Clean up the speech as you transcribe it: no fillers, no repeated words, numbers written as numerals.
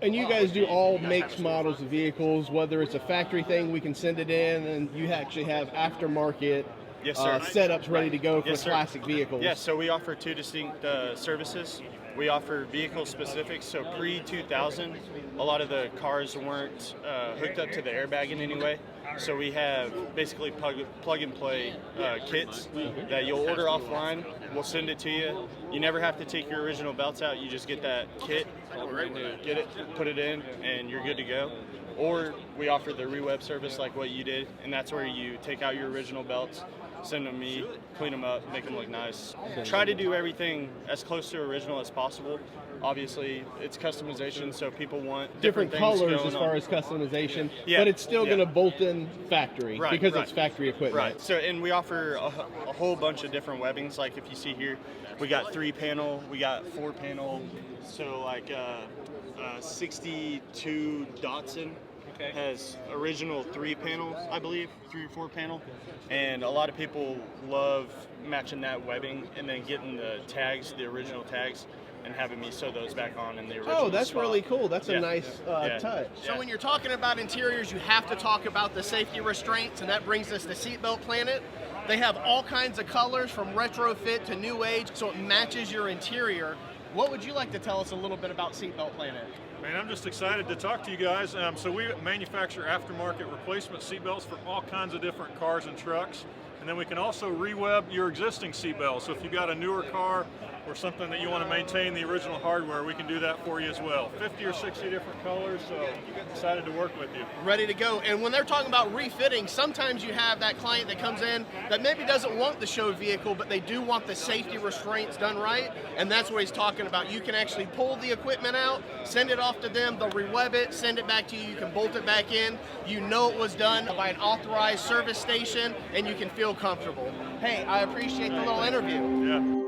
And you guys do all makes, models of vehicles, whether it's a factory thing, we can send it in, and you actually have aftermarket Yes, sir. setups ready to go for Yes, sir. classic vehicles. Yes, so we offer two distinct services. We offer vehicle specific, so pre-2000, a lot of the cars weren't hooked up to the airbag in any way. So we have basically plug and play kits that you'll order offline. We'll send it to you. You never have to take your original belts out. You just get that kit, get it, put it in, and you're good to go. Or we offer the reweb service like what you did, and that's where you take out your original belts, send them to me, clean them up, make them look nice. Try to do everything as close to original as possible. Obviously, it's customization, so people want different things colors going as far on. as customization, Yeah, but it's still yeah. going to bolt in factory because it's factory equipment. Right. So, and we offer a whole bunch of different webbings. Like if you see here, we got 3-panel, we got 4-panel. So like 62 Datsun has original 3-panel, I believe, 3 or 4-panel, and a lot of people love matching that webbing and then getting the tags, the original tags, and having me sew those back on in the original Oh, that's spot. really cool. That's a nice touch. So when you're talking about interiors, you have to talk about the safety restraints, and that brings us to Seatbelt Planet. They have all kinds of colors from retrofit to new age, so it matches your interior. What would you like to tell us a little bit about Seatbelt Planet? Man, I'm just excited to talk to you guys. So we manufacture aftermarket replacement seatbelts for all kinds of different cars and trucks. And then we can also re-web your existing seatbelt. So if you've got a newer car or something that you want to maintain the original hardware, we can do that for you as well. 50 or 60 different colors, so excited to work with you. Ready to go. And when they're talking about refitting, sometimes you have that client that comes in that maybe doesn't want the show vehicle, but they do want the safety restraints done right, and that's what he's talking about. You can actually pull the equipment out, send it off to them, they'll re-web it, send it back to you, you can bolt it back in. You know it was done by an authorized service station, and you can feel comfortable. Hey, I appreciate the little interview. Yeah.